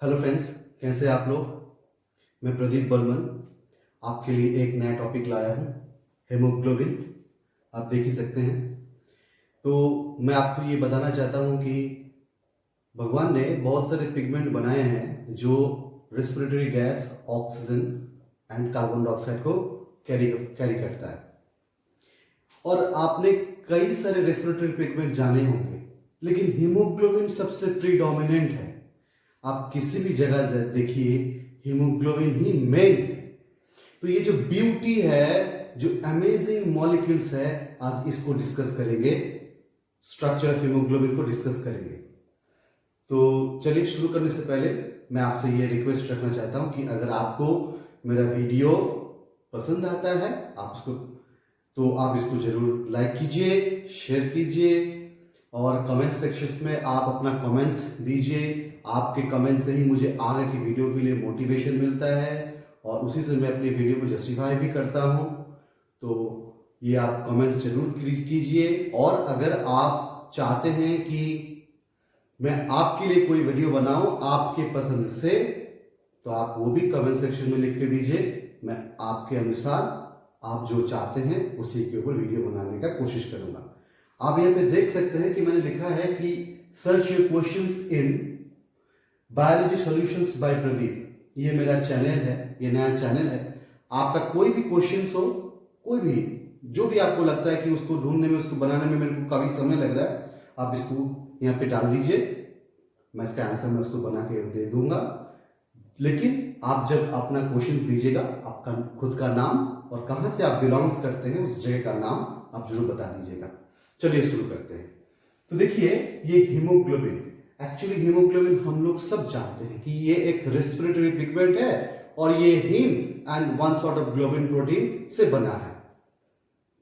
Hello friends, कैसे आप लोग। मैं प्रदीप बर्मन आपके लिए एक नया टॉपिक लाया हूँ, हेमोग्लोबिन। आप देख ही सकते हैं। तो मैं आपको ये बताना चाहता हूँ कि भगवान ने बहुत सारे पिगमेंट बनाए हैं जो respiratory gas, oxygen and carbon dioxide को कैरी कैरी करता है। और आपने कई सारे रेस्पिरेटरी पिगमेंट जाने होंगे, लेकिन हीमोग्लोबिन सबसे प्रीडोमिनेंट है। आप किसी भी जगह देखिए, हीमोग्लोबिन ही मेन है। तो ये जो ब्यूटी है, जो अमेजिंग मॉलिक्यूल्स है, आज इसको डिस्कस करेंगे। स्ट्रक्चर ऑफ हीमोग्लोबिन को डिस्कस करेंगे। तो चलिए, शुरू करने से पहले मैं आपसे ये रिक्वेस्ट रखना चाहता हूं कि अगर आपको मेरा वीडियो पसंद आता है आप इसको जरूर लाइक कीजिए, शेयर कीजिए और कमेंट सेक्शंस में आप अपना कमेंट्स दीजिए। आपके कमेंट से ही मुझे आगे की वीडियो के लिए मोटिवेशन मिलता है और उसी से मैं अपनी वीडियो को जस्टिफाई भी करता हूं। तो ये आप कमेंट्स जरूर कीजिए। और अगर आप चाहते हैं कि मैं आपके लिए कोई वीडियो बनाऊं आपके पसंद से, तो आप वो भी कमेंट सेक्शन में लिख के दीजिए। मैं आपके अनुसार आप जो चाहते हैं उसी के ऊपर वीडियो बनाने का कोशिश करूंगा। आप यहाँ पे देख सकते हैं कि मैंने लिखा है कि search your questions in biology solutions by Pradeep. ये मेरा चैनल है, ये नया चैनल है। आपका कोई भी क्वेश्चंस हो, कोई भी जो भी आपको लगता है कि उसको ढूंढने में, उसको बनाने में मेरे को काफी समय लग रहा है, आप इसको यहाँ पे डाल दीजिए। मैं इसका आंसर मैं उसको बना के दे दूंगा। लेकिन आप जब अपना क्वेश्चंस दीजिएगा, आपका खुद का नाम और कहां से आप बिलोंग्स करते हैं उस जगह का नाम आप जरूर बता दीजिएगा। चलिए शुरू करते हैं। तो देखिए, ये हीमोग्लोबिन, एक्चुअली हीमोग्लोबिन हम लोग सब जानते हैं कि ये एक रेस्पिरेटरी पिगमेंट है और ये heme and one sort of globin protein से बना है।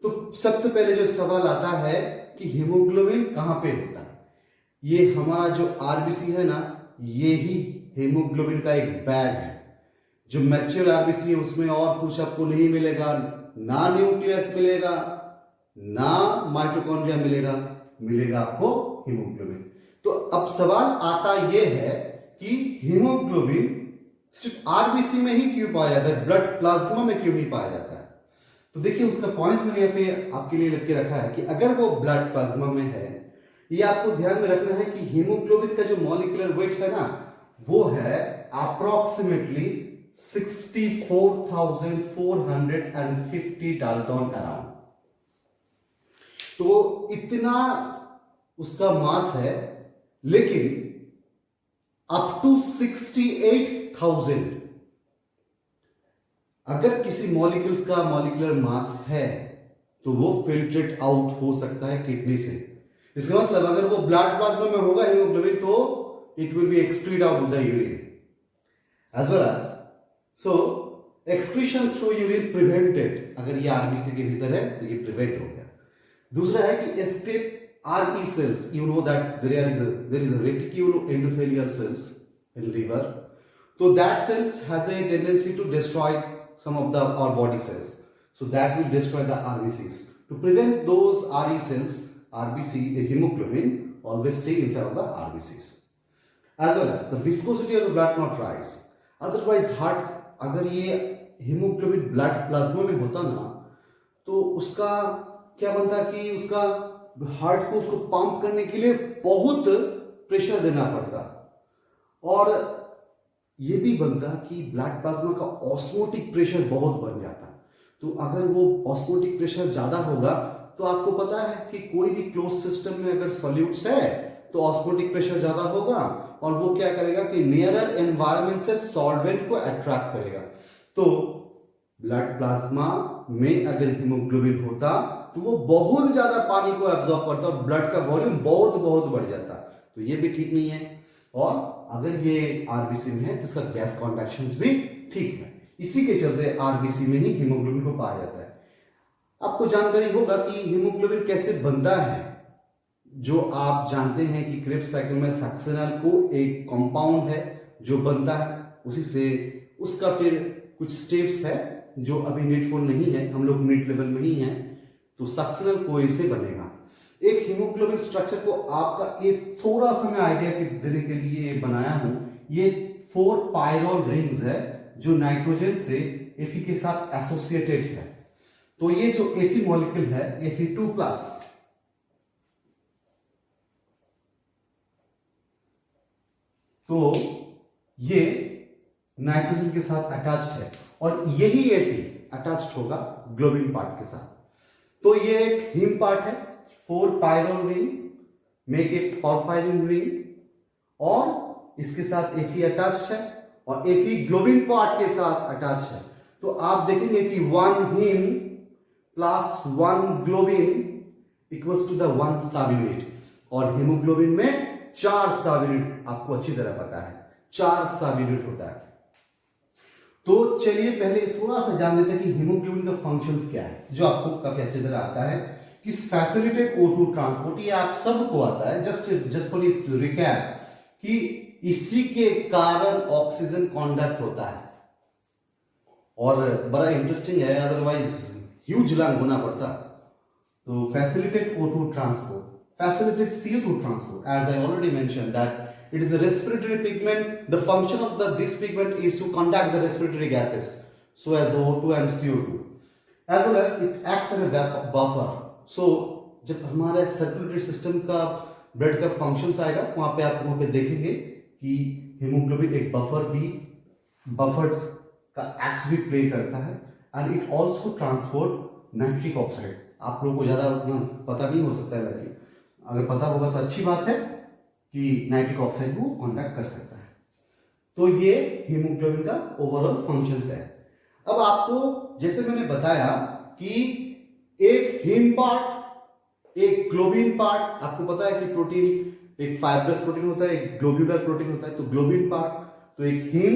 तो सबसे पहले जो सवाल आता है कि हीमोग्लोबिन कहां पे होता है। ये हमारा जो आरबीसी है ना, ये ही हीमोग्लोबिन का एक बैग है। जो मैच्योर आरबीसी है उसमें और कुछ आपको नहीं मिलेगा, ना न्यूक्लियस मिलेगा, ना माइटोकॉन्ड्रिया मिलेगा आपको हीमोग्लोबिन। तो अब सवाल आता यह है कि हीमोग्लोबिन सिर्फ आरबीसी में ही क्यों पाया जाता है, ब्लड प्लाज्मा में क्यों नहीं पाया जाता है। तो देखिए, उसका पॉइंट मैंने यहाँ पे आपके लिए लिख के रखा है कि अगर वो ब्लड प्लाज्मा में है, ये आपको ध्यान में रखना है कि हीमोग्लोबिन का जो मॉलिक्यूलर वेट है ना, वो है अप्रोक्सीमेटली 64,450 डाल्टन अराउंड। तो इतना उसका मास है, लेकिन अप टू 68,000 अगर किसी मॉलिक्यूल्स का मॉलिक्यूलर मास है तो वो फिल्ट्रेट आउट हो सकता है किडनी से। इसका मतलब अगर वो ब्लड प्लाज्मा में होगा हीमोग्लोबिन, तो it will be excreted out with the urine as well as so excretion through urine prevented. अगर ये आरबीसी के भीतर है तो ये प्रिवेंट हो गया। दूसरा है कि escape RE cells. You know that there is a reticuloendothelial cells in liver. So that cells has a tendency to destroy some of our body cells. So that will destroy the RBCs. To prevent those RE cells, RBC, the hemoglobin always stay inside of the RBCs. As well as the viscosity of the blood not rise. Otherwise heart, अगर ये hemoglobin blood plasma में होता ना, तो उसका क्या बनता कि उसका हार्ट को उसको पंप करने के लिए बहुत प्रेशर देना पड़ता और ये भी बनता कि ब्लड प्लाज्मा का ऑस्मोटिक प्रेशर बहुत बन जाता। तो अगर वो ऑस्मोटिक प्रेशर ज्यादा होगा तो आपको पता है कि कोई भी क्लोज सिस्टम में अगर सॉल्यूट्स है तो ऑस्मोटिक प्रेशर ज्यादा होगा और वो क्या करेगा कि नियरर एनवायरनमेंट से सॉल्वेंट को अट्रैक्ट करेगा। तो ब्लड प्लाज्मा में अगर हीमोग्लोबिन होता तो वो बहुत ज्यादा पानी को एब्जॉर्ब करता और ब्लड का वॉल्यूम बहुत बढ़ जाता। तो ये भी ठीक नहीं है। और अगर ये आरबीसी में है तो इसका गैस कॉन्ट्रैक्शन भी ठीक है। इसी के चलते आरबीसी में ही हीमोग्लोबिन को पाया जाता है। आपको जानकारी होगा कि हीमोग्लोबिन कैसे बनता है। जो आप जानते हैं कि क्रेब्स साइकिल में सक्सेनल को एक कंपाउंड है जो बनता है, उसी से उसका फिर कुछ स्टेप्स है जो अभी नीडफुल नहीं है, हम लोग नीड लेवल में ही हैं। तो सक्सेनल कोई से बनेगा। एक हीमोग्लोबिन स्ट्रक्चर को आपका एक थोड़ा सा मैं आइडिया देने के लिए बनाया हूं। ये 4 पायरोल रिंग्स है जो नाइट्रोजन से Fe के साथ एसोसिएटेड है। तो ये जो Fe मॉलिक्यूल है Fe2+, तो ये नाइट्रोजन के साथ अटैच्ड है और यही Fe अटैच्ड होगा ग्लोबिन पार्ट के साथ। तो ये एक हीम पार्ट है, 4 pyrrole ring make a porphyrin ring और इसके साथ Fe अटैच्ड है और Fe ग्लोबिन पार्ट के साथ अटैच्ड है। तो आप देखेंगे कि 1 heme plus 1 globin equals to the 1 सब यूनिट और हीमोग्लोबिन में 4 सब यूनिट, आपको अच्छी तरह पता है 4 सब यूनिट होता है। तो चलिए पहले थोड़ा सा जान लेते हैं कि हीमोग्लोबिन का फंक्शंस क्या है, जो आपको काफी अच्छी तरह आता है कि फैसिलिटेट O2 ट्रांसपोर्ट, ये आप सबको आता है। जस्ट फॉर रिकैप कि इसी के कारण ऑक्सीजन कॉन्डक्ट होता है और बड़ा इंटरेस्टिंग है, अदरवाइज ह्यूज लैंग होना पड़ता। तो facilitate O2 transport, facilitate CO2 transport. As I already mentioned that it is a respiratory pigment. The function of this pigment is to conduct the respiratory gases, so as the O2 and CO2. As well as it acts as a buffer. So जब हमारे circulatory system का blood का functions आएगा वहाँ पे आप वहाँ पे देखेंगे कि हीमोग्लोबिन एक बफर का एक्ट भी प्ले करता है and it also transport nitric oxide. आप लोगों को ज़्यादा पता नहीं हो सकता है, लेकिन अगर पता होगा तो अच्छी बात है कि नाइट्रिक ऑक्साइड को कॉन्टैक्ट कर सकता है। तो ये हीमोग्लोबिन का ओवरऑल फंक्शंस है। अब आपको जैसे मैंने बताया कि एक हीम पार्ट, एक ग्लोबिन पार्ट, आपको पता है कि प्रोटीन एक फाइब्रस प्रोटीन होता है, एक ग्लोब्यूलर प्रोटीन होता है। तो ग्लोबिन पार्ट, तो एक heme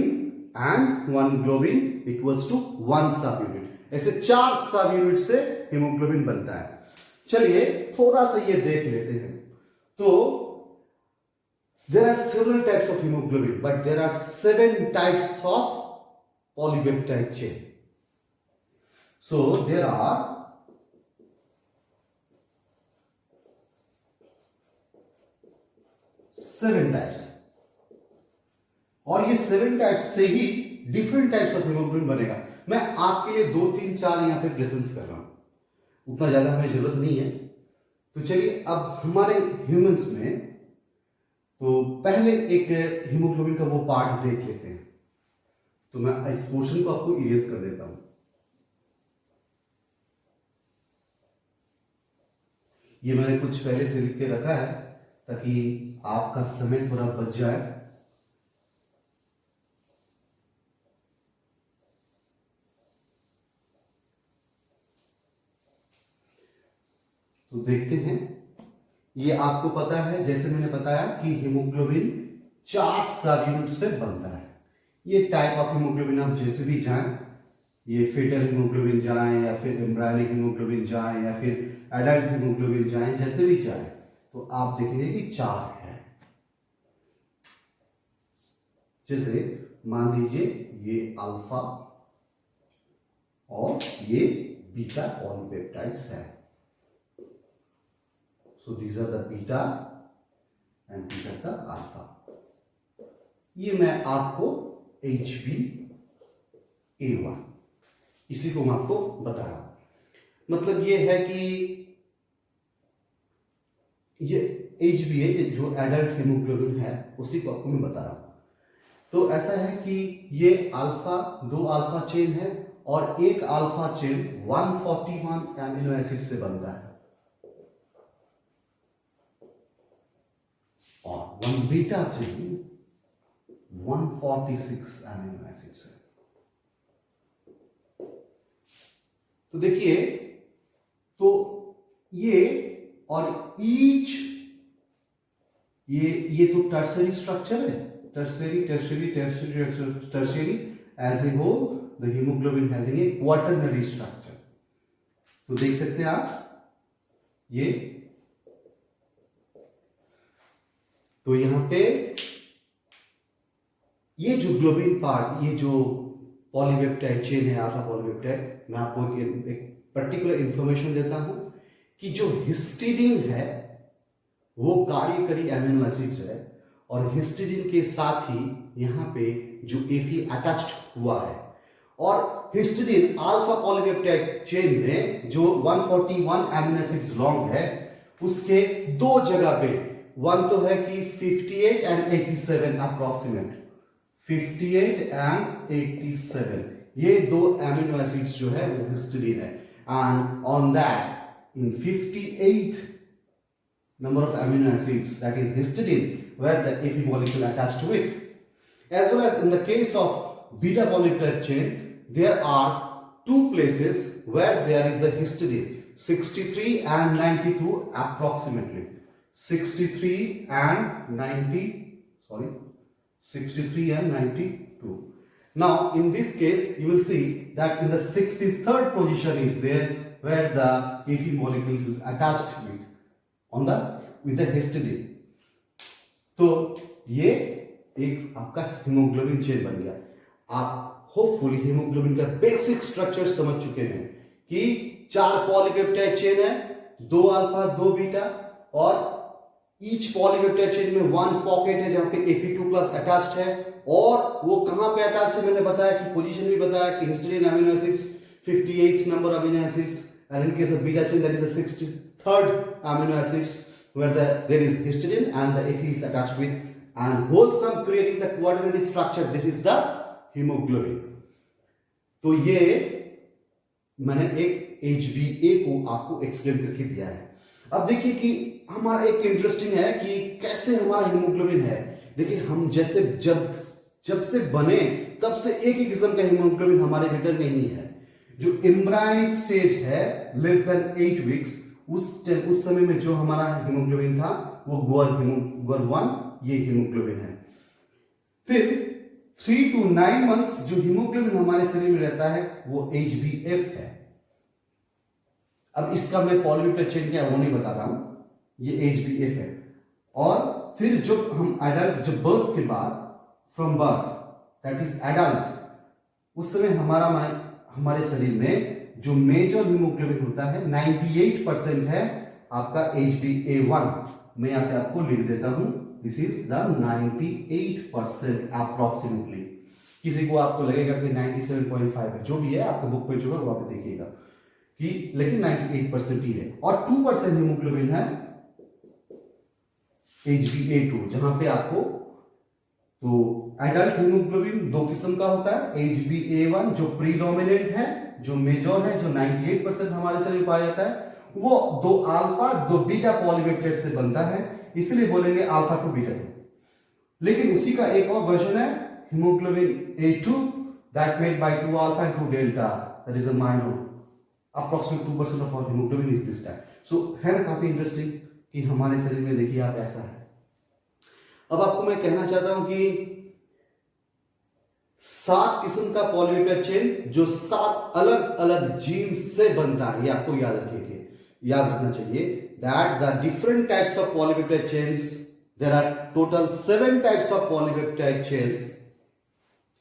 and 1 globin equals to 1 सब यूनिट। ऐसे 4 सब यूनिट से हीमोग्लोबिन बनता है। चलिए थोड़ा सा ये देख लेते हैं। तो there are several types of hemoglobin, but there are 7 types of polypeptide chain. So there are 7 types और ये 7 टाइप्स से ही डिफरेंट टाइप्स ऑफ हीमोग्लोबिन बनेगा। मैं आपके लिए 2 3 4 यहाँ पे प्रेजेंट कर रहा हूं, उतना ज्यादा हमें जरूरत नहीं है। तो चलिए अब हमारे ह्यूमंस में तो पहले एक हीमोग्लोबिन का वो पार्ट देख लेते हैं। तो मैं इस पोर्शन को आपको इरेज कर देता हूं। ये मैंने कुछ पहले से लिख के रखा है ताकि आपका समय थोड़ा बच जाए। तो देखते हैं, ये आपको पता है जैसे मैंने बताया कि हीमोग्लोबिन 4 सब यूनिट से बनता है। ये टाइप ऑफ हीमोग्लोबिन आप जैसे भी जाएं, ये फेटल हीमोग्लोबिन जाएं या फिर एम्ब्रायोनिक हीमोग्लोबिन जाएं या फिर एडल्ट हीमोग्लोबिन जाएं, जैसे भी जाएं तो आप देखेंगे कि 4 है। जैसे मान लीजिए ये अल्फा और ये बीटा पॉलीपेप्टाइड्स है। So these are the beta and these are the alpha. ये मैं आपको HbA1 इसी को मैं आपको बता रहा हूं। मतलब ये है कि ये HbA जो एडल्ट हीमोग्लोबिन है उसी को आपको मैं बता रहा हूं। तो ऐसा है कि ये अल्फा 2 अल्फा चेन है और एक अल्फा चेन 141 एमिनो एसिड से बनता है और 1 बीटा चेन 146 एमिनो एसिड से। तो देखिए, तो ये और ईच ये तो टर्सरी स्ट्रक्चर है, tertiary as a whole the haemoglobin having a quaternary structure. तो देख सकते हैं आप ये, तो यहां पे ये जो ग्लोबिन पार्ट, ये जो पॉलीपेप्टाइड चेन है अल्फा पॉलीपेप्टाइड, मैं आपको एक पर्टिकुलर इंफॉर्मेशन देता हूं कि जो हिस्टीडीन है वो कार्यकारी एमिनो एसिड्स है और हिस्टिडीन के साथ ही यहाँ पे जो Fe अटैच्ड हुआ है, और हिस्टिडीन अल्फा पॉलीपेप्टाइड चेन में जो 141 अमीनो एसिड्स लॉन्ग है, उसके दो जगह पे, वन तो है कि 58 एंड 87 अप्रोक्सीमेट, 58 एंड 87, ये दो एमिनो एसिड्स जो है वो हिस्टिडीन है, and on that in 58th number of amino acids, that is histidine, where the Fe molecule attached to it. As well as in the case of beta polypeptide chain, there are two places where there is a histidine, 63 and 92 approximately. 63 and 92. Now in this case you will see that in the 63rd position is there where the Fe molecules is attached with on the with the histidine. तो ये एक आपका haemoglobin chain बन गया। आप hopefully haemoglobin का basic structure समझ चुके हैं कि 4 पॉलीपेप्टाइड चेन है, 2 अल्फा 2 बीटा, और ईच पॉलीपेप्टाइड चेन में 1 पॉकेट है जहां पे Fe2+ अटैच्ड है, और वो कहां पे अटैच्ड है मैंने बताया कि पोजीशन भी बताया कि histidine amino acids 58th number amino acids, and in case of beta chain that is the 63rd amino acids where there is histidine and the Fe is attached with, and wholesome creating the coordinated structure, this is the hemoglobin. तो ये मैंने एक HbA को आपको explain करके दिया है। अब देखिए कि हमारा एक इंटरेस्टिंग है कि कैसे हमारा हीमोग्लोबिन है। देखिए हम जैसे जब से बने तब से एक ही किस्म का हीमोग्लोबिन हमारे भीतर नहीं है। जो एम्ब्रायनिक स्टेज है लेस देन 8 वीक्स, उस समय में जो हमारा हीमोग्लोबिन था वो गोर 1 ये हीमोग्लोबिन है। फिर 3 to 9 मंथ्स जो हीमोग्लोबिन हमारे शरीर में रहता है वो HbF है। अब इसका मैं पॉलीपेप्टाइड चेन क्या है वो नहीं बता रहा हूं, ये HbF है। और फिर जो हम एडल्ट, जब बर्थ के बाद, from birth that is adult, उस समय हमारे शरीर में जो मेजर हीमोग्लोबिन होता है 98% है आपका HbA1। मैं यहाँ पे आपको लिख देता हूं, दिस इज द 98% अप्रोक्सीमेटली। किसी को आपको लगेगा कि 97.5 है, जो भी है आपके बुक पे जो है वो आप देखिएगा कि, लेकिन 98% ही है। और 2% हीमोग्लोबिन है HbA2, जहां पे आपको, तो एडल्ट हीमोग्लोबिन 2 किस्म का होता है, HbA1 जो प्रीडोमिनेंट है, जो मेजर है, जो 98% हमारे शरीर में पाया जाता है, वो 2 अल्फा 2 बीटा पॉलीपेप्टाइड से बनता है, इसलिए बोलेंगे अल्फा 2 बीटा 2। लेकिन उसी का एक और वर्जन है haemoglobin A2 that made by 2 alpha and 2 delta, that is a minor, approximate 2% of our haemoglobin is this type. So है ना काफी इंटरेस्टिंग कि हमारे शरीर में देखिए आप ऐसा है। अब आपको मैं कहना चाहता हूं कि 7 किस्म का पॉलीपेप्टाइड चेन जो 7 अलग अलग जीन से बनता है, ये आपको याद रखना चाहिए, that the different types of polypeptide chains, there are total 7 types of polypeptide chains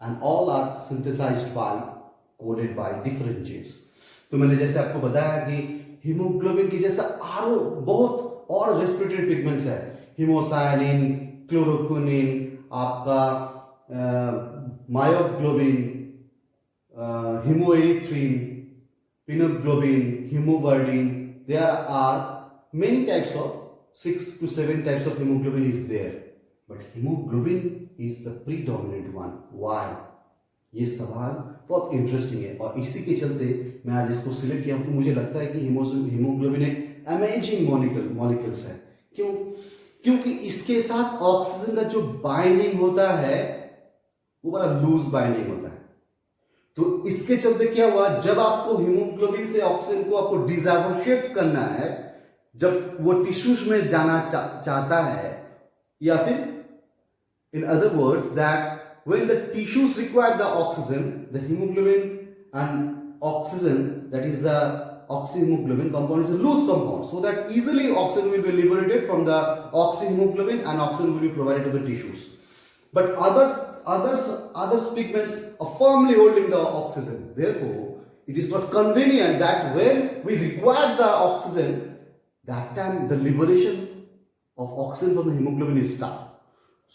and all are synthesised by, coded by different genes. तो मैंने जैसे आपको बताया कि हीमोग्लोबिन की जैसा बहुत और रेस्पिरेटरी पिगमेंट्स है, हीमोसायनिन, क्लोरोक्विनिन, आपका myoglobin, hemoerythrin, pinoglobin, hemoglobin, there are many types of 6 to 7 types of hemoglobin is there, but hemoglobin is the predominant one. Why? ये सवाल बहुत इंटरेस्टिंग है और इसी के चलते मैं आज इसको सिलेक्ट किया हूँ। मुझे लगता है कि हीमोग्लोबिन एक अमेजिंग मॉलिक्यूल्स है। क्यों? क्योंकि इसके साथ ऑक्सीजन का जो बाइंडिंग होता है वो बड़ा लूज बाइंडिंग होता है। तो इसके चलते क्या हुआ, जब आपको हीमोग्लोबिन से ऑक्सीजन को आपको डिसोसिएट करना है, जब वो टिश्यूज में जाना चाहता है, या फिर in other words that when the tissues require the oxygen, the hemoglobin and oxygen, that is the oxyhemoglobin compound, is a loose compound, so that easily oxygen will be liberated from the oxyhemoglobin and oxygen will be provided to the tissues. But other pigments are firmly holding the oxygen. Therefore, it is not convenient that when we require the oxygen, that time the liberation of oxygen from the hemoglobin is tough.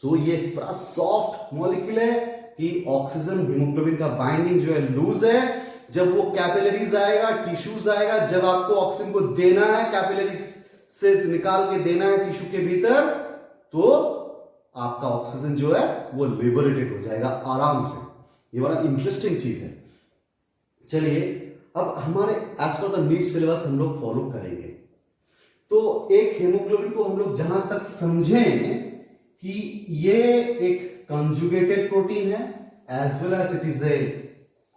सो ये बड़ा soft molecule है कि oxygen haemoglobin का binding जो है loose है। जब वो कैपिलरीज आएगा, टिश्यूज आएगा, जब आपको ऑक्सीजन को देना है, कैपिलरीज से निकाल के देना है टिश्यू के भीतर, तो आपका ऑक्सीजन जो है वो लिबरेटेड हो जाएगा आराम से। ये बड़ा इंटरेस्टिंग चीज है। चलिए अब हमारे as per the NEET syllabus हम लोग फॉलो करेंगे। तो एक हीमोग्लोबिन को हम लोग जहां तक समझें कि ये एक कंजुगेटेड प्रोटीन है, as well as it is a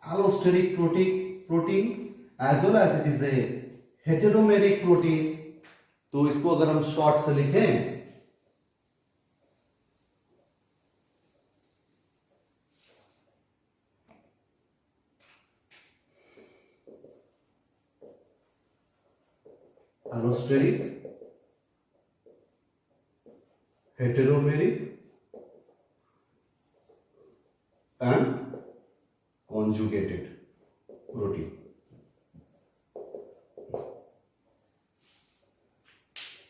allosteric protein as well as it is a heteromeric protein. तो इसको अगर हम शॉर्ट से लिखें allosteric, heteromeric and conjugated protein.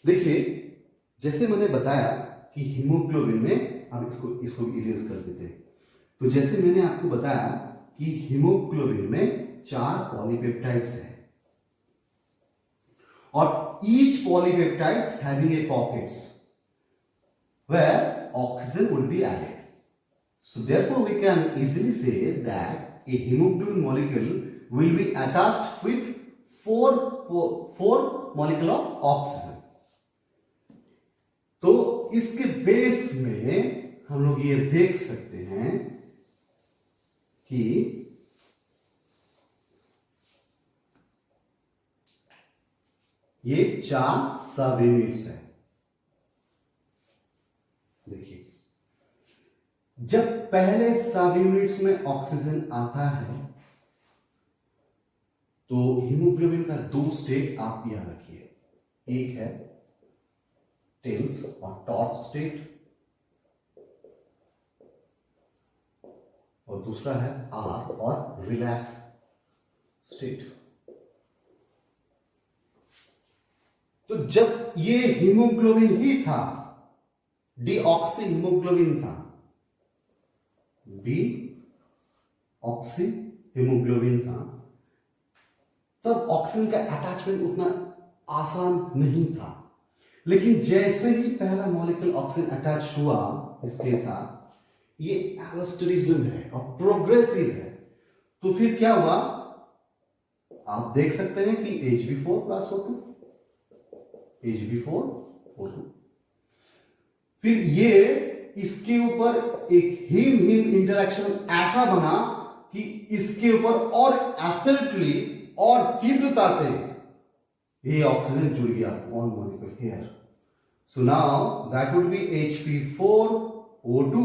देखिए जैसे मैंने बताया कि हीमोग्लोबिन में, अब इसको इरेज कर देते हैं। तो जैसे मैंने आपको बताया कि हीमोग्लोबिन में 4 पॉलीपेप्टाइड्स हैं और each polypeptides having a pockets where oxygen would be added. So therefore we can easily say that a hemoglobin molecule will be attached with four molecule of oxygen. तो इसके बेस में हम लोग ये देख सकते हैं कि ये 4 सब यूनिट्स है। देखिए जब पहले सब यूनिट्स में ऑक्सीजन आता है तो हीमोग्लोबिन का 2 स्टेट आप यहां रखिए। एक है टेंस और टॉट स्टेट और दूसरा है आर और रिलैक्स स्टेट। तो जब ये हीमोग्लोबिन ही था, डीऑक्सी हीमोग्लोबिन था, डीऑक्सी हीमोग्लोबिन था, तब ऑक्सीजन का अटैचमेंट उतना आसान नहीं था। लेकिन जैसे ही पहला मॉलिक्यूल ऑक्सीजन अटैच हुआ इसके साथ, ये एलोस्टेरिज्म है और प्रोग्रेसिव है। तो फिर क्या हुआ, आप देख सकते हैं कि Hb4 प्लस O2, Hb4O2। फिर ये इसके ऊपर एक हीम इंटरेक्शन ऐसा बना कि इसके ऊपर और एफिनिटली और तीव्रता से ये ऑक्सीजन जुड़ गया on molecule here. So now that would be Hb4O2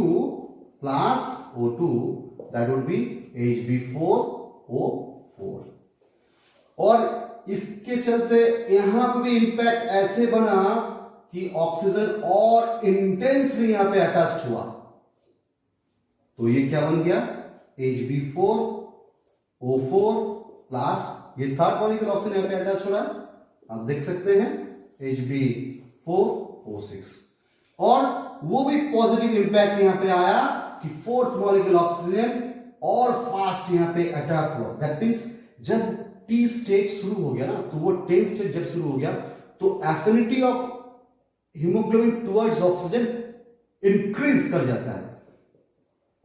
plus O2, that would be Hb4O4। और इसके चलते यहां पे भी इंपैक्ट ऐसे बना कि ऑक्सीजन और इंटेंसली यहां पे अटैच्ड हुआ। तो ये क्या बन गया, Hb4O4 प्लस ये थर्ड मॉलिक्यूल ऑक्सीजन यहां पे अटैच हो रहा है, आप देख सकते हैं Hb4O6। और वो भी पॉजिटिव इंपैक्ट यहां पे आया कि फोर्थ मॉलिक्यूल ऑक्सीजन और फास्ट यहां पे अटैक हुआ। दैट मींस जब टी स्टेट शुरू हो गया ना, तो वो 10 स्टेट जब शुरू हो गया तो affinity of haemoglobin towards oxygen increase कर जाता है।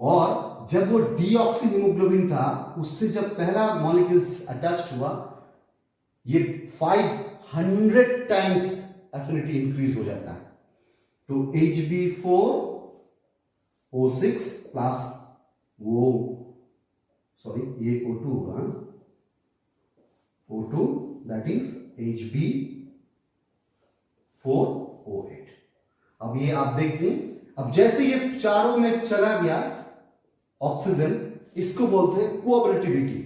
और जब वो डीऑक्सी हीमोग्लोबिन था, उससे जब पहला मॉलिक्यूल अटैच्ड हुआ, ये 500 टाइम्स एफिनिटी इंक्रीज हो जाता है। तो Hb4O6 प्लस वो ये O2 होगा, O2 that is Hb4O8। अब ये आप देखिए, अब जैसे ये चारों में चला गया ऑक्सीजन, इसको बोलते हैं कोऑपरेटिविटी।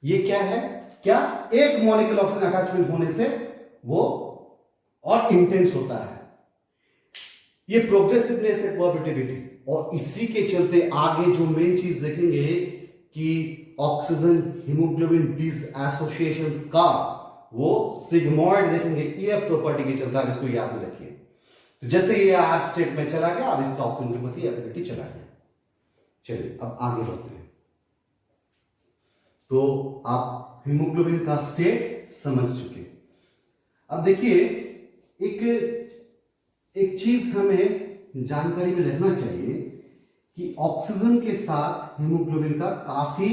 ये क्या है, क्या एक मॉलिक्यूल ऑक्सीजन अटैचमेंट होने से वो और इंटेंस होता है। ये प्रोग्रेसिवनेस है, कोऑपरेटिविटी। और इसी के चलते आगे जो मेन चीज देखेंगे कि ऑक्सीजन हीमोग्लोबिन डिसएसोसिएशंस का वो सिग्मॉइड देखेंगे। ये प्रॉपर्टी के चलता है, इसको याद में रखिए। तो जैसे ये आर स्टेट में चला गया, अब इसका ऑक्सीजन के प्रति एबिलिटी चला गया। चलिए अब आगे बढ़ते हैं। तो आप हीमोग्लोबिन का स्टेट समझ चुके। अब देखिए एक चीज हमें जानकारी में रखना चाहिए कि ऑक्सीजन के साथ हीमोग्लोबिन का काफी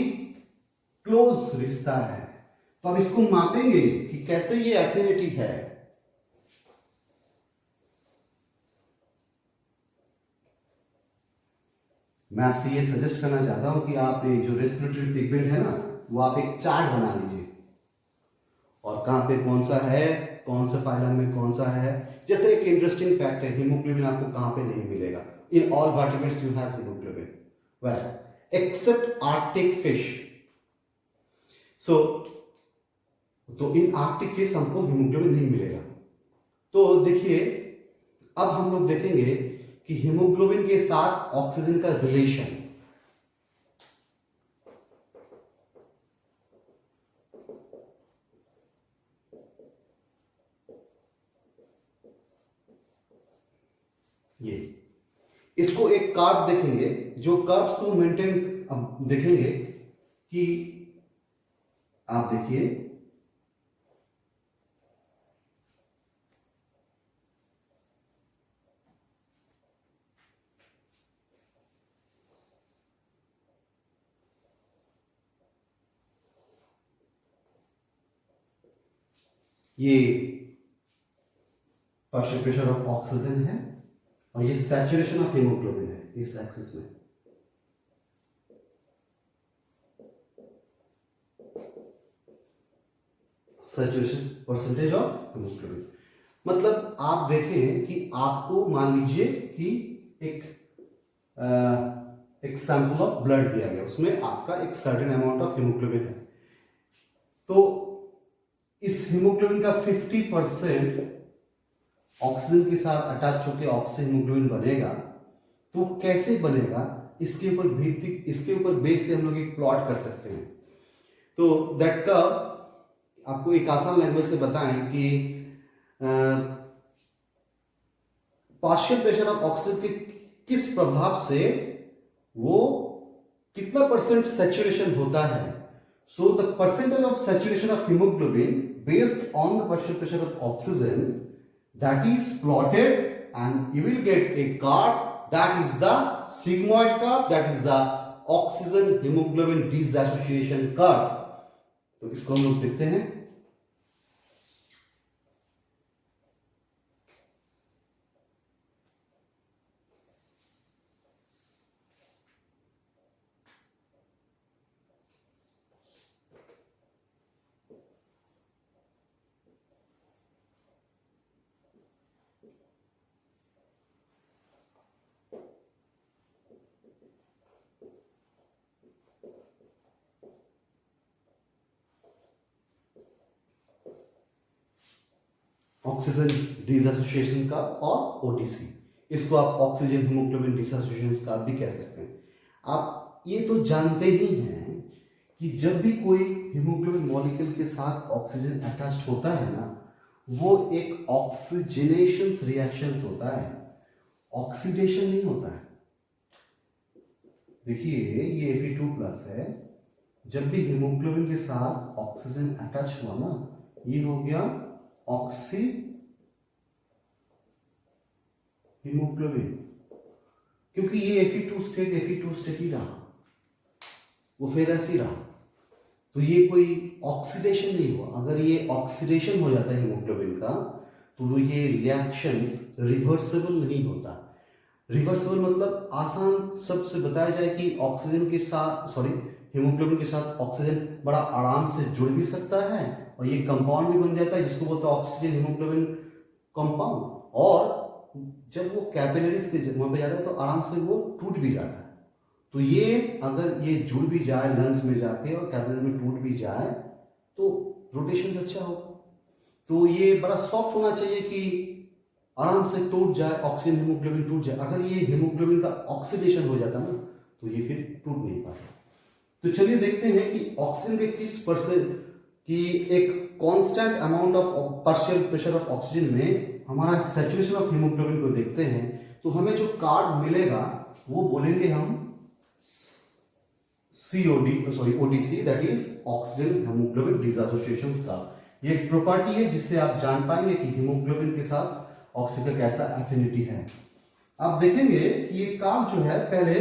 क्लोज रिश्ता है। तो अब इसको मापेंगे कि कैसे ये एफिनिटी है। मैं आपसे ये सजेस्ट करना चाहता हूं कि आप ये जो रेस्पिरेटरी पिगमेंट है ना, वो आप एक चार्ट बना लीजिए और कहां पे कौन सा है, कौन से फाइलम में कौन सा है। जैसे एक इंटरेस्टिंग फैक्ट है, हीमोग्लोबिन आपको कहां पे नहीं मिलेगा। In all vertebrates you have haemoglobin, where except Arctic fish. So तो इन आर्कटिक फिश हमको हीमोग्लोबिन नहीं मिलेगा। तो देखिए अब हम लोग देखेंगे कि हीमोग्लोबिन के साथ ऑक्सीजन का रिलेशन। ये इसको एक कर्व देखेंगे, जो कर्व्स को मेंटेन अब देखेंगे कि आप देखिए ये पार्शियल प्रेशर ऑफ ऑक्सीजन है और ये सैचुरेशन ऑफ हीमोग्लोबिन है इस एक्सिस में। सैचुरेशन परसेंटेज ऑफ हीमोग्लोबिन, मतलब आप देखें कि आपको मान लीजिए कि एक सैंपल ऑफ ब्लड दिया गया, उसमें आपका एक सर्टेन अमाउंट ऑफ हीमोग्लोबिन है। तो इस हीमोग्लोबिन का 50% ऑक्सीजन के साथ अटैच होकर ऑक्सीजन हीमोग्लोबिन बनेगा। तो कैसे बनेगा, इसके ऊपर बेस से हम लोग एक प्लॉट कर सकते हैं। तो दैट का आपको एक आसान लैंग्वेज से बताएं कि पार्शियल प्रेशर ऑफ ऑक्सीजन के किस प्रभाव से वो कितना परसेंट सैचुरेशन होता है। So the percentage of saturation of haemoglobin based on the partial pressure of oxygen, that is plotted, and you will get a curve that is the sigmoid curve, that is the oxygen hemoglobin disassociation curve। तो इसको हम लोग देखते हैं। Oxygen dissociation का और OTC, इसको आप ऑक्सीजन हीमोग्लोबिन डिसोसिएशन का भी कह सकते हैं। आप ये तो जानते ही हैं कि जब भी कोई हीमोग्लोबिन मॉलिक्यूल के साथ ऑक्सीजन अटैच्ड होता है ना, वो एक ऑक्सीजनेशन रिएक्शन होता है, ऑक्सीडेशन नहीं होता है। देखिए ये Fe2+ है, जब भी हीमोग्लोबिन के साथ ऑक्सीजन अटैच हुआ ना, ये हो गया ऑक्सी हीमोग्लोबिन, क्योंकि ये Fe2 स्टेट ही रहा, वो फिर ऐसे रहा। तो ये कोई ऑक्सीडेशन नहीं हुआ। अगर ये ऑक्सीडेशन हो जाता है हीमोग्लोबिन का, तो ये रिएक्शंस रिवर्सिबल नहीं होता। रिवर्सिबल मतलब आसान शब्द से बताया जाए कि ऑक्सीजन के साथ हीमोग्लोबिन के साथ ऑक्सीजन बड़ा आराम से जुड़ भी सकता है और ये कंपाउंड भी बन जाता है, जिसको बोलते हैं ऑक्सीजन हीमोग्लोबिन कंपाउंड। और जब वो कैपिलरीज के वहां पे जाता है तो आराम से वो टूट भी जाता है। तो ये अगर ये जुड़ भी जाए लंग्स में जाके और कैपिलरी में टूट भी जाए तो रोटेशन अच्छा होगा। तो ये बड़ा सॉफ्ट होना चाहिए कि आराम से टूट जाए, ऑक्सीजन हीमोग्लोबिन टूट जाए। अगर ये हीमोग्लोबिन का ऑक्सीडेशन हो जाता ना, तो ये फिर टूट नहीं पाता। तो चलिए देखते हैं कि ऑक्सीजन के किस परसेंट की एक constant amount of partial pressure of oxygen में हमारा सैचुरेशन ऑफ हीमोग्लोबिन को देखते हैं। तो हमें जो कार्ड मिलेगा वो बोलेंगे हम ODC, that is oxygen haemoglobin dissociation का। ये एक प्रॉपर्टी है जिससे आप जान पाएंगे कि हीमोग्लोबिन के साथ ऑक्सीजन का कैसा एफिनिटी है। आप देखेंगे कि ये कार्ड जो है पहले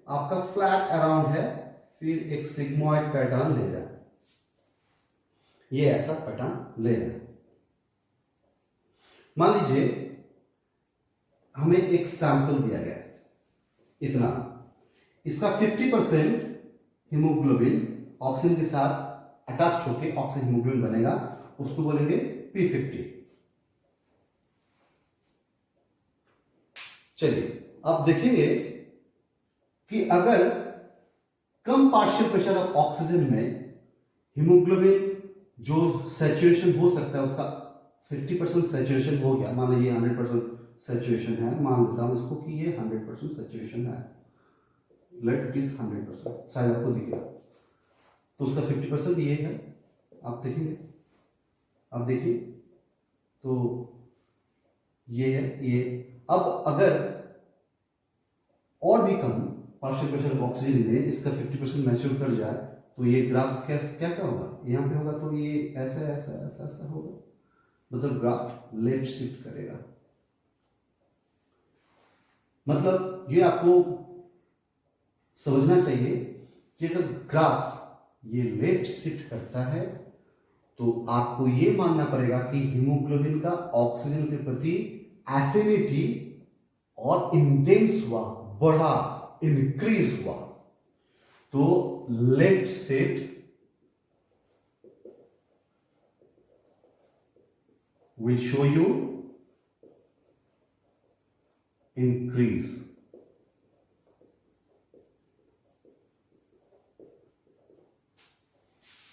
आपका फ्लैट अराउंड है, फिर एक सिग्मोइड पैटर्न ले रहा है, ये ऐसा पैटर्न ले रहा है। मान लीजिए हमें एक सैंपल दिया गया इतना, इसका 50% हीमोग्लोबिन ऑक्सीजन के साथ अटैच होकर ऑक्सीजन हीमोग्लोबिन बनेगा, उसको बोलेंगे P50। चलिए अब देखेंगे कि अगर कम पार्शियल प्रेशर ऑफ ऑक्सीजन में हीमोग्लोबिन जो सैचुरेशन हो सकता है उसका 50% सैचुरेशन हो गया, मान लीजिए 100% सैचुरेशन है, मान लेता हूं इसको कि ये 100% सैचुरेशन है, लेट इट इज 100%, शायद आपको दिखेगा। तो उसका 50% ये है, आप देखेंगे, आप देखिए तो ये है ये। अब अगर और भी कम पार्शियल प्रेशर ऑफ ऑक्सीजन में इसका 50% मैच्योर कर जाए तो ये ग्राफ कैसा होगा, यहाँ पे होगा तो ये ऐसा ऐसा ऐसा ऐसा होगा, मतलब ग्राफ लेफ्ट शिफ्ट करेगा। मतलब ये आपको समझना चाहिए कि अगर ग्राफ ये लेफ्ट शिफ्ट करता है तो आपको ये मानना पड़ेगा कि हीमोग्लोबिन का ऑक्सीजन के प्रति एफिनिटी और इंटेंस हुआ, बढ़ा, इंक्रीज हुआ। तो left shift will show you increase,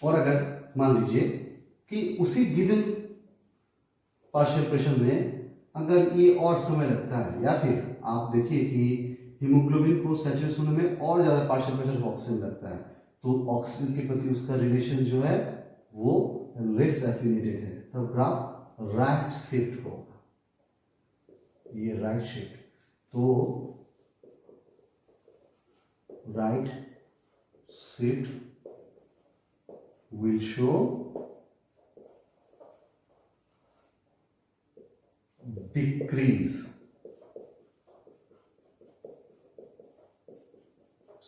और अगर मान लीजिए कि उसी गिवन पार्शियल प्रेशर में अगर ये और समय लगता है, या फिर आप देखिए कि हीमोग्लोबिन को सैचुरेशन होने में और ज्यादा पार्शियल प्रेशर ऑक्सीजन लगता है, तो ऑक्सीजन के प्रति उसका रिलेशन जो है वो लेस एफिनिटेड है, तो ग्राफ राइट शिफ्ट होगा, ये राइट शिफ्ट। तो right shift will show decrease.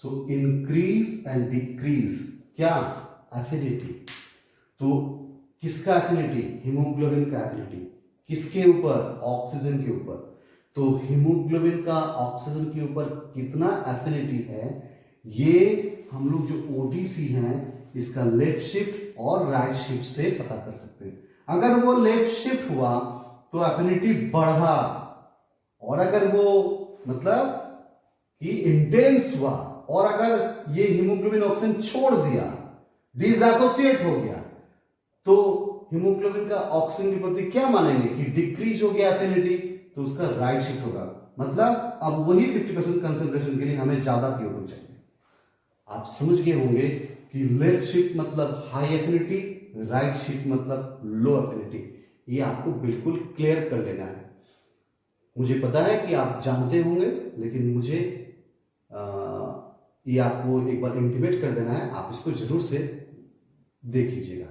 So increase and decrease क्या, एफिनिटी। तो किसका एफिनिटी, हीमोग्लोबिन का एफिनिटी किसके ऊपर, ऑक्सीजन के ऊपर। तो हीमोग्लोबिन का ऑक्सीजन के ऊपर कितना एफिनिटी है ये हम लोग जो ओडीसी हैं इसका लेफ्ट शिफ्ट और राइट शिफ्ट से पता कर सकते हैं। अगर वो लेफ्ट शिफ्ट हुआ तो एफिनिटी बढ़ा, और अगर वो मतलब कि इंटेंस हुआ, और अगर ये हीमोग्लोबिन ऑक्सीजन छोड़ दिया, डिसएसोसिएट हो गया, तो हीमोग्लोबिन का ऑक्सीजन के प्रति क्या मानेंगे कि डिक्रीज हो गया एफिनिटी, तो उसका राइट शिफ्ट होगा। मतलब अब वही 50% कंसंट्रेशन के लिए हमें ज्यादा CO2 चाहिए। आप समझ गए होंगे कि लेफ्ट शिफ्ट मतलब हाई एफिनिटी, राइट शिफ्ट मतलब लो एफिनिटी। ये आपको बिल्कुल क्लियर कर लेना है। मुझे पता है कि आप जानते होंगे, लेकिन मुझे ये आपको एक बार इंटीमेट कर देना है, आप इसको जरूर से देख लीजिएगा।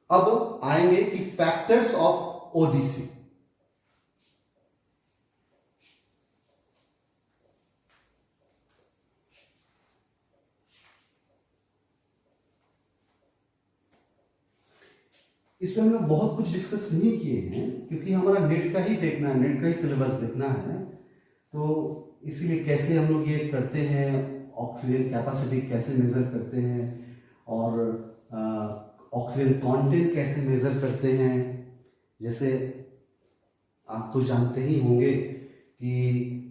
अब आएंगे कि फैक्टर्स ऑफ ओडीसी। इसमें हम लोग बहुत कुछ डिस्कस नहीं किए हैं क्योंकि हमारा नेट का ही देखना है, नेट का ही सिलेबस देखना है, तो इसीलिए कैसे हम लोग ये करते हैं, ऑक्सीजन कैपेसिटी कैसे मेजर करते हैं और ऑक्सीजन कंटेंट कैसे मेजर करते हैं। जैसे आप तो जानते ही होंगे कि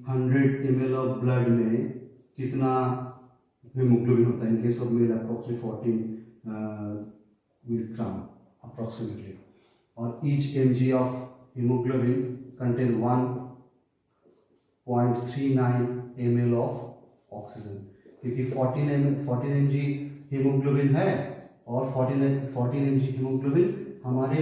100 ml ऑफ ब्लड में कितना हीमोग्लोबिन होता है। In case of male approximately 14 milligram approximately, और each mg of haemoglobin contain 1.39 ml of oxygen, क्योंकि 14 mg हीमोग्लोबिन है और 14 mg हीमोग्लोबिन हमारे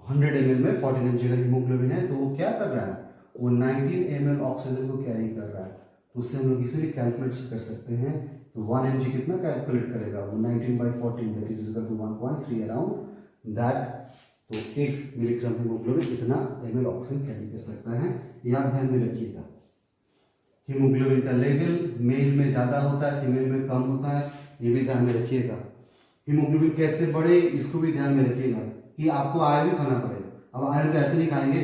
100 ml में 14 mg का हीमोग्लोबिन है, तो वो क्या कर रहा है, वो 19 ml ऑक्सीजन को कैरी कर रहा है। तो उससे हम लोग इसे कैलकुलेट कर सकते हैं। तो 1 mg कितना कैलकुलेट करेगा, वो 19/14 that is equal to 1.3 around that. तो 1 मिलीग्राम हीमोग्लोबिन इतना ml ऑक्सीजन कैरी कर सकता है। ये आप ध्यान में रखिएगा। हीमोग्लोबिन का लेवल मेल में ज़्यादा होता है, फीमेल में कम होता है, ये भी ध्यान में रखिएगा। हीमोग्लोबिन कैसे बढ़े इसको भी ध्यान में रखिएगा कि आपको आयरन खाना पड़ेगा। अब आयरन तो ऐसे नहीं खाएंगे,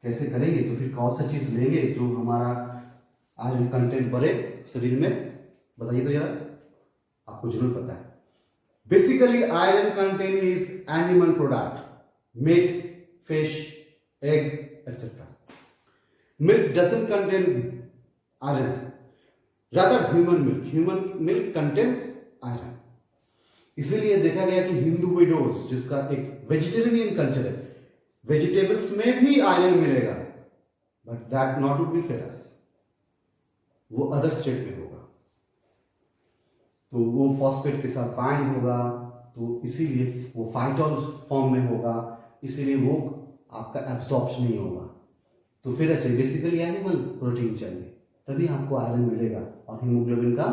कैसे करेंगे, तो फिर कौन सा चीज़ लेंगे जो हमारा आयरन कंटेंट बढ़े शरीर में, बताइए तो जरा, आपको जरूर पता है। Basically iron content is animal product, meat, fish, egg etc. Milk doesn't contain iron, rather human milk contain iron. इसीलिए देखा गया कि हिंदू विडोज, जिसका एक वेजिटेरियन कल्चर है, वेजिटेबल्स में भी आयरन मिलेगा, but that not would be ferrous, वो अदर स्टेट में होगा, तो वो फॉस्फेट के साथ बाइंड होगा, तो इसीलिए वो फाइटोल फॉर्म में होगा, इसीलिए वो आपका एब्सॉर्प्शन नहीं होगा। तो फिर ऐसे बेसिकली एनिमल प्रोटीन चाहिए, तभी आपको आयरन मिलेगा और हीमोग्लोबिन का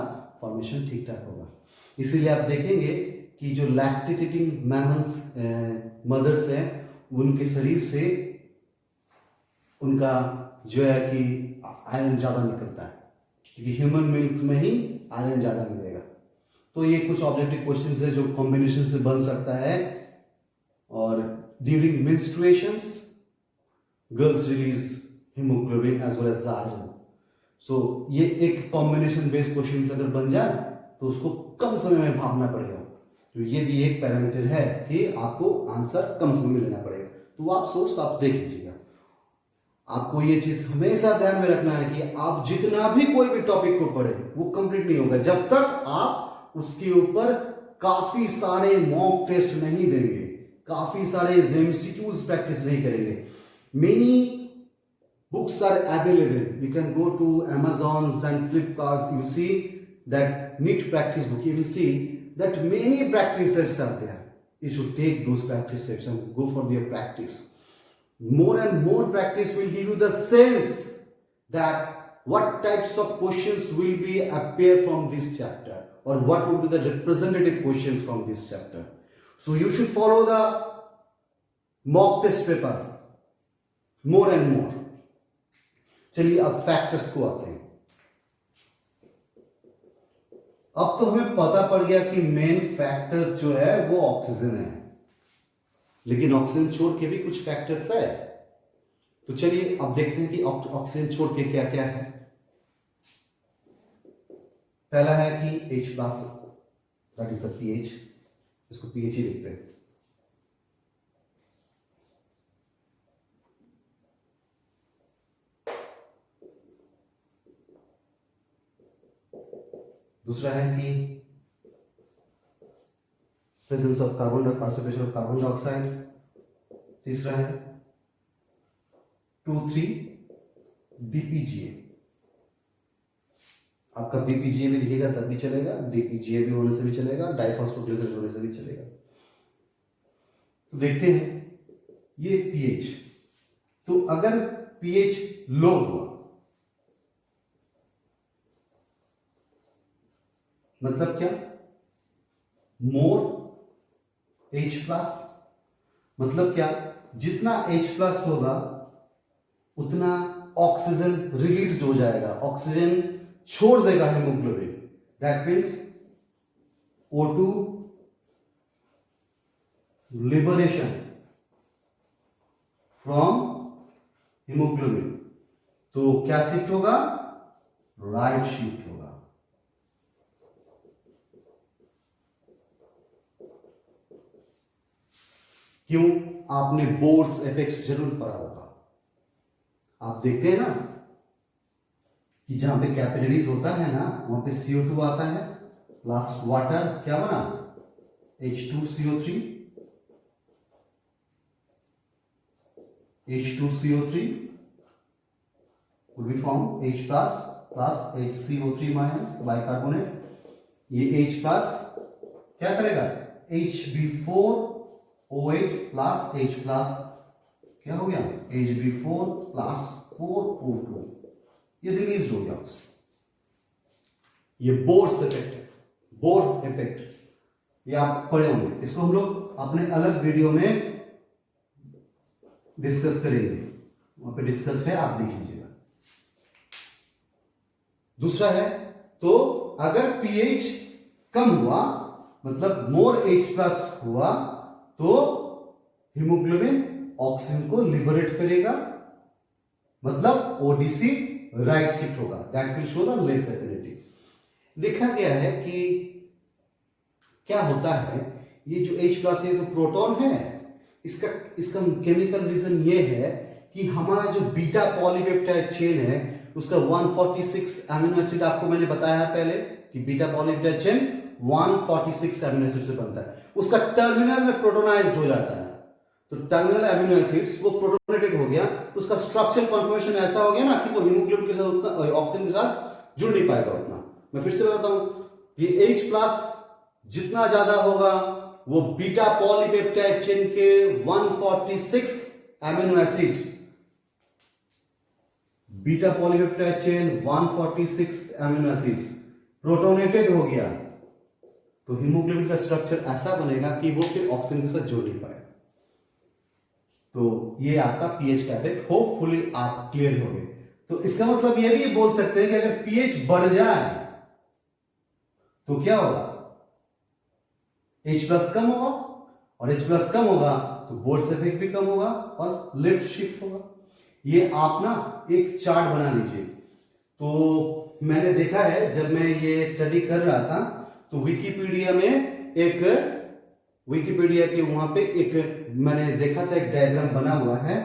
फॉर्मेशन ठीक ठाक होगा। इसीलिए आप देखेंगे कि जो लैक्टेटिंग मैमल्स मदर्स हैं, उनके शरीर से उनका जो है कि आयरन ज़्यादा निकलता है, क्योंकि ह्यूमन मिल्क में ही आयरन ज़्यादा मिलेगा। तो ये कुछ ऑब्जेक्टिव क्वेश्चंस है जो कॉम्बिनेशन से बन सकता है। और during menstruations girls release haemoglobin as well as the iron. So ये एक कॉम्बिनेशन बेस्ड क्वेश्चन अगर बन जाए तो उसको कम समय में भापना पड़ेगा, तो ये भी एक पैरामीटर है कि आपको आंसर कम समय में लेना पड़ेगा। तो आप सोर्स आप देख लीजिएगा। आपको ये चीज हमेशा ध्यान में रखना है कि आप जितना भी कोई भी टॉपिक को पढ़े वो कंप्लीट नहीं होगा जब तक आप उसके ऊपर काफी सारे मॉक टेस्ट नहीं देंगे, काफी सारे एमसीक्यूज प्रैक्टिस नहीं करेंगे। Many books are available. You can go to Amazons and Flipkarts. You see that NEET practice book. You will see that many practice sets are there. You should take those practice sets and go for their practice. More and more practice will give you the sense that what types of questions will be appear from this chapter, or what would be the representative questions from this chapter. So you should follow the mock test paper more and more. चलिए अब factors को आते हैं। अब तो हमें पता पड़ गया कि मेन फैक्टर्स जो है वो ऑक्सीजन है, लेकिन ऑक्सीजन छोड़ के भी कुछ फैक्टर्स है। तो चलिए अब देखते हैं कि ऑक्सीजन छोड़ के क्या क्या है। पहला है कि H+, that is the pH, इसको पीएच ही लिखते हैं। दूसरा है कि presence of participation of carbon dioxide. तीसरा है 2,3-DPGA। आपका बीपीजीए भी लिखिएगा तब भी चलेगा, डीपीजीए भी होने से भी चलेगा, डाइफॉस्फोग्लिसराइड होने से भी चलेगा। तो देखते हैं ये पीएच। तो अगर पीएच लो हुआ मतलब क्या, मोर H+, मतलब क्या, जितना H+ होगा उतना ऑक्सीजन रिलीज हो जाएगा, ऑक्सीजन छोड़ देगा haemoglobin. That means O2 liberation from haemoglobin. तो क्या शिफ्ट होगा, राइट शिफ्ट होगा। क्यों, आपने बोर्स इफेक्ट जरूर पढ़ा होगा। आप देखते हैं ना कि जहां पे कैपिलरीज होता है ना, वहां पे CO2 आता है, प्लस वाटर क्या बना, H2CO3, H2CO3 will be formed H+, plus HCO3 minus bicarbonate, ये H प्लस क्या करेगा HB4OH प्लस H प्लस क्या हो गया HB4 प्लस 4O2, ये रिलीज हो गया। ये बोर्स इफेक्ट है, बोर इफेक्ट, ये आप पढ़े होंगे, इसको हम लोग अपने अलग वीडियो में डिस्कस करेंगे, वहां पे डिस्कस है, आप देख लीजिएगा। दूसरा है तो अगर pH कम हुआ मतलब मोर H प्लस हुआ तो हीमोग्लोबिन ऑक्सीजन को लिबरेट करेगा, मतलब ओडीसी राइट शिफ्ट होगा, that will show the less affinity. देखा गया है कि क्या होता है, ये जो H प्लस है तो प्रोटॉन है, इसका केमिकल रीजन ये है कि हमारा जो बीटा पॉलीपेप्टाइड चेन है उसका 146 अमीनो एसिड, आपको मैंने बताया पहले कि beta polypeptide chain 146 amino acid से बनता है, उसका टर्मिनल में प्रोटोनाइज्ड हो जाता है, तो टर्मिनल अमीनो एसिड्स वो प्रोटोनेटेड हो गया तो उसका स्ट्रक्चरल कन्फर्मेशन ऐसा हो गया ना कि वो हीमोग्लोबिन के साथ उतना ऑक्सीजन के साथ जुड़ नहीं पाएगा उतना। मैं फिर से बताता हूं, ये H प्लस जितना ज्यादा होगा वो बीटा पॉलीपेप्टाइड चेन के 146 amino acid, beta polypeptide chain 146 amino acids protonated हो गया तो हीमोग्लोबिन का स्ट्रक्चर ऐसा बनेगा कि वो फिर ऑक्सीजन के साथ जुड़ नहीं पाएगा। तो ये आपका पीएच का इफेक्ट, होपफुली आप क्लियर हो गए। तो इसका मतलब ये भी बोल सकते हैं कि अगर पीएच बढ़ जाए तो क्या होगा, H प्लस कम होगा, और H प्लस कम होगा तो बोर्स इफेक्ट भी कम होगा और लिफ्ट शिफ्ट होगा। ये आप ना एक चार्ट बना लीजिए। तो मैंने देखा है जब मैं ये स्टडी कर रहा था तो विकिपीडिया के वहां पे एक मैंने देखा था, एक डायग्राम बना हुआ है,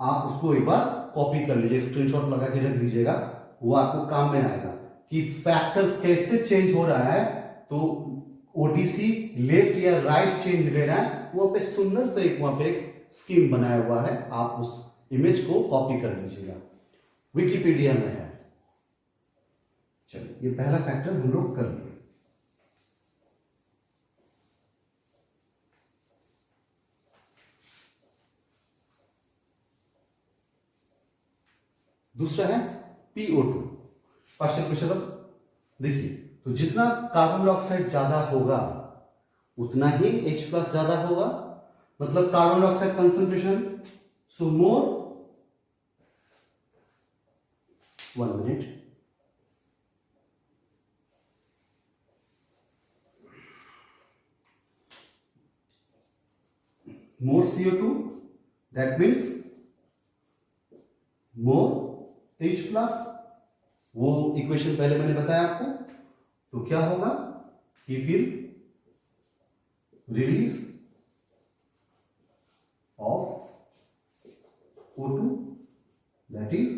आप उसको एक बार कॉपी कर लीजिए, स्क्रीनशॉट लगा के रख लीजिएगा, वो आपको काम में आएगा कि फैक्टर्स कैसे चेंज हो रहा है। तो ओडीसी लेफ्ट या राइट चेंज ले रहा है, वहां पे सुंदर से एक वहां पे एक स्कीम बनाया हुआ है, आप उस इमेज को कॉपी कर लीजिएगा, विकिपीडिया में है। चलिए ये पहला फैक्टर हम लोग कर लिए। दूसरा है PO2, पार्शियल प्रेशर। देखिए तो जितना कार्बन डाइऑक्साइड ज्यादा होगा उतना ही H प्लस ज्यादा होगा, मतलब carbon dioxide concentration, so more, 1 minute, more CO2, that means more H plus. वो इक्वेशन पहले मैंने बताया आपको, तो क्या होगा कि फिर release of O2, that is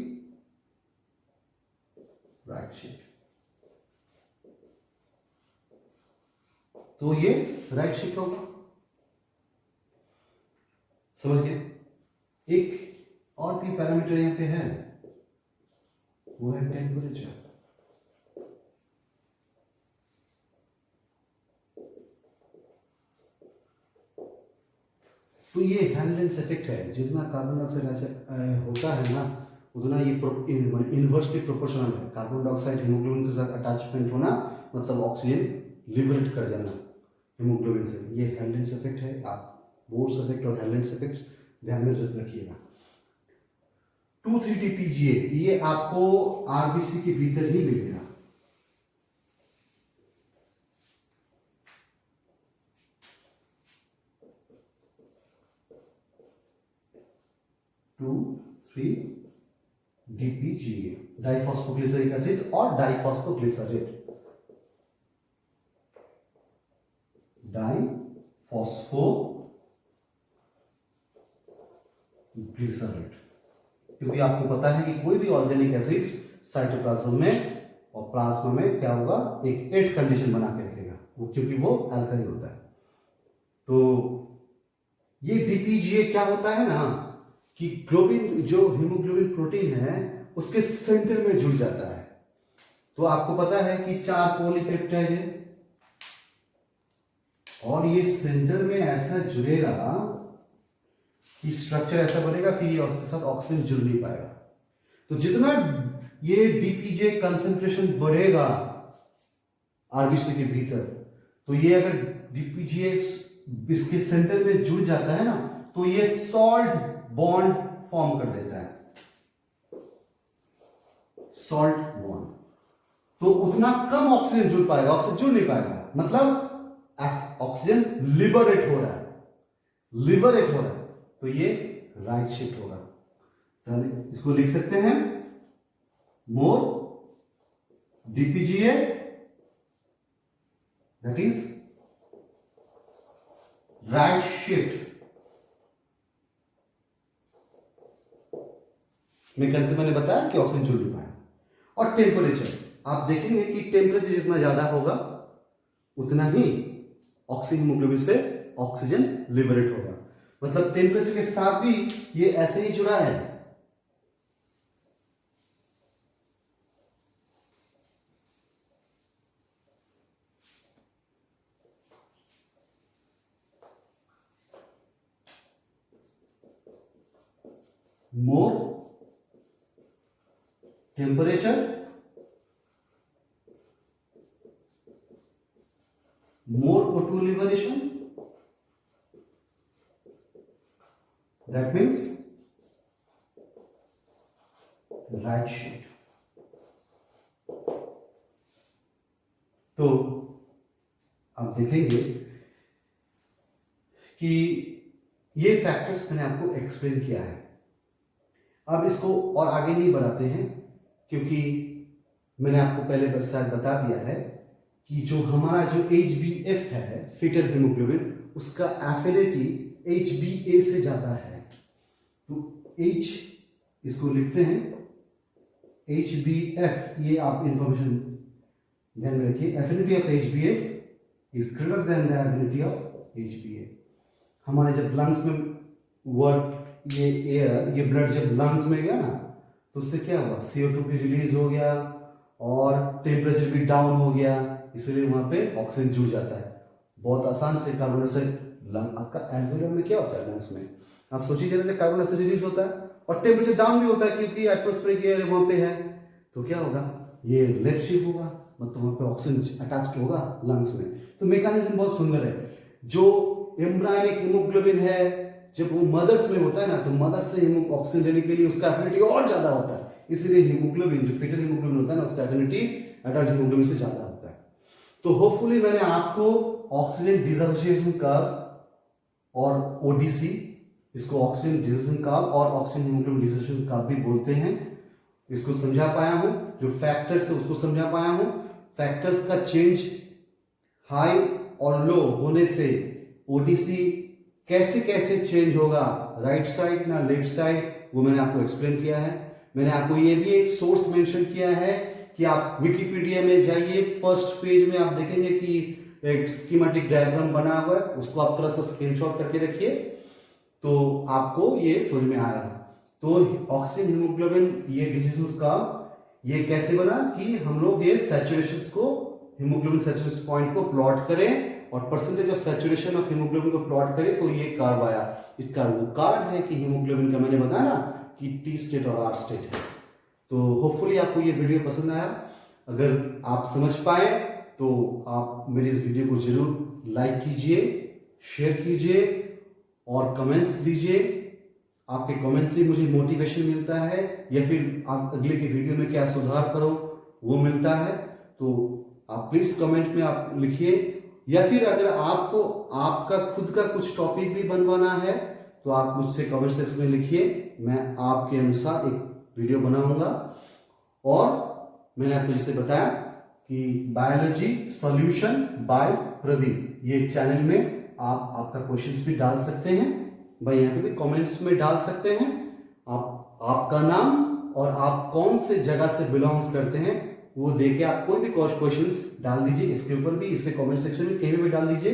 right shift। तो ये राइट शिफ्ट होगा, समझ गए। एक और भी पैरामीटर यहां पे है, वो है टेम्परेचर। तो ये हेल्डेंस इफेक्ट है, जितना कार्बन डाइऑक्साइड ऐसे होता है ना उतना ये इनवर्सली प्रोपोर्शनल है। कार्बन डाइऑक्साइड हीमोग्लोबिन के साथ अटैचमेंट होना मतलब ऑक्सीजन लिबरेट कर जाना हीमोग्लोबिन से, ये हेल्डेंस इफेक्ट है। आप बोर्स इफेक्ट और हेल्डेंस इफेक्ट ध्यान में रखिएगा। 2,3-DPGA ये आपको आरबीसी के भीतर ही मिलेगा। DPGA डाइफॉस्फोग्लिसरिक एसिड और डाइफॉस्फोग्लिसरेट, डाइफॉस्फोग्लिसरेट, क्योंकि आपको पता है कि कोई भी ऑर्गेनिक एसिड्स साइटोप्लाज्म में और प्लाज्मा में क्या होगा, एक 8 कंडीशन बना के रखेगा वो, क्योंकि वो अल्काइल होता है। तो ये डीपीजीए क्या होता है ना कि ग्लोबिन जो हीमोग्लोबिन प्रोटीन है उसके सेंटर में जुड़ जाता है, तो आपको पता है कि 4 पॉलीपेप्टाइड है और ये सेंटर में ऐसा जुड़ेगा कि स्ट्रक्चर ऐसा बनेगा, फिर ये उसके साथ ऑक्सीजन जुड़ नहीं पाएगा। तो जितना ये डीपीजे कंसंट्रेशन बढ़ेगा आरबीसी के भीतर, तो ये अगर डीपीजे इसके सेंटर में जुड़ जाता है ना, तो ये सॉल्ट बॉन्ड फॉर्म कर देता है, सॉल्ट बॉन्ड। तो उतना कम ऑक्सीजन जुड़ पाएगा, ऑक्सीजन जुड़ नहीं पाएगा, मतलब ऑक्सीजन लिबरेट हो रहा है, लिबरेट हो रहा है, तो ये राइट शिफ्ट होगा। तो इसको लिख सकते हैं more DPGA, that is right shift. Mechanism मैंने बताया कि ऑक्सीजन जुड़ नहीं पाएगा। और टेम्परेचर आप देखेंगे कि टेम्परेचर जितना ज्यादा होगा उतना ही ऑक्सीजन हीमोग्लोबिन से ऑक्सीजन लिबरेट होगा। मतलब टेम्परेचर के साथ भी ये ऐसे ही जुड़ा है। मोर temperature, more O2 liberation, that means right shift। तो आप देखेंगे कि ये फैक्टर्स मैंने आपको एक्सप्लेन किया है। अब इसको और आगे नहीं बढ़ाते हैं, क्योंकि मैंने आपको पहले शायद बता दिया है कि जो हमारा जो HbF है फीटल हीमोग्लोबिन, उसका एफिनिटी HbA से ज्यादा है। तो H इसको लिखते हैं HbF, ये आप इंफॉर्मेशन ध्यान में रखिए। Affinity of HbF is greater than the affinity of HbA। हमारे जब लंग्स में वर्क ये एयर, ये ब्लड जब लंग्स में गया ना, तो उससे क्या हुआ, CO2 भी रिलीज हो गया और टेम्परेचर भी डाउन हो गया, इसलिए वहां पे ऑक्सीजन जुड़ जाता है। बहुत आसान से कार्बन डाइऑक्साइड लंग आपका एल्वेलम में क्या होता है, लंग्स में आप सोचिए जरा, कार्बन डाइऑक्साइड रिलीज होता है और टेम्परेचर डाउन भी होता है क्योंकि एटमॉस्फेरिक एयर वहां पे है। तो क्या होगा, ये लेफ्ट शिफ्ट होगा, मतलब वहां पे ऑक्सीजन अटैच होगा लंग्स में। तो मैकेनिज्म बहुत सुंदर है। जो एम्ब्रायनिक हीमोग्लोबिन है जब वो मदर्स में होता है ना, तो मदर्स से ऑक्सीजन लेने के लिए उसका एफिनिटी और ज्यादा होता है, इसलिए हीमोग्लोबिन जो फीटल हीमोग्लोबिन होता है ना, उसका एफिनिटी एडल्ट हीमोग्लोबिन से ज्यादा होता है। तो होपफुली मैंने आपको ऑक्सीजन डिसोसिएशन कर्व और ओडीसी, इसको ऑक्सीजन डिसोसिएशन कर्व और ऑक्सीजन हीमोग्लोबिन डिसोसिएशन कर्व भी बोलते हैं, इसको समझा पाया हूं। जो फैक्टर्स है उसको समझा पाया हूं। फैक्टर्स का चेंज हाई और लो होने से ओडीसी कैसे कैसे चेंज होगा, राइट साइड ना लेफ्ट साइड, वो मैंने आपको एक्सप्लेन किया है। मैंने आपको ये भी एक सोर्स मेंशन किया है कि आप विकिपीडिया में जाइए, फर्स्ट पेज में आप देखेंगे कि एक स्कीमेटिक डायग्राम बना हुआ है, उसको आप थोड़ा सा स्क्रीनशॉट करके रखिए तो आपको ये समझ में आएगा। तो ऑक्सीजन हीमोग्लोबिन ये डिसीजन का ये कैसे बना कि हम लोग ये सैचुरेशन को, हीमोग्लोबिन सैचुरेशन पॉइंट को प्लॉट करें और percentage of saturation of haemoglobin को प्लॉट करें, तो ये कर्व आया। इसका वो कार्ड है कि हीमोग्लोबिन का, मैंने बताया ना कि टी स्टेट और आर स्टेट है। तो होपफुली आपको ये वीडियो पसंद आया। अगर आप समझ पाए तो आप मेरे इस वीडियो को जरूर लाइक कीजिए, शेयर कीजिए और कमेंट्स दीजिए। आपके कमेंट से मुझे मोटिवेशन मिलता है, या फिर आप अगले के वीडियो में क्या सुधार करो वो मिलता है। तो आप प्लीज कमेंट में आप लिखिए, या फिर अगर आपको आपका खुद का कुछ टॉपिक भी बनवाना है तो आप मुझसे कमेंट सेक्शन में लिखिए, मैं आपके अनुसार एक वीडियो बनाऊंगा। और मैंने आपको जैसे बताया कि बायोलॉजी सॉल्यूशन बाय प्रदीप, ये चैनल में आप आपका क्वेश्चंस भी डाल सकते हैं, भाई यहाँ पे भी कमेंट्स में डाल सकते हैं। आप आपका नाम और आप कौन से जगह से बिलोंग्स करते हैं वो देके आप कोई भी क्वेश्चंस डाल दीजिए, इसके ऊपर भी, इसके कमेंट सेक्शन में कहीं भी डाल दीजिए,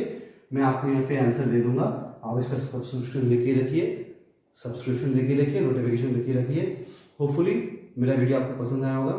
मैं आपको यहाँ पे आंसर दे दूंगा। आप इसका सब्सक्रिप्शन लेके रखिए, नोटिफिकेशन लेके रखिए। होपफुली मेरा वीडियो आपको पसंद आया होगा।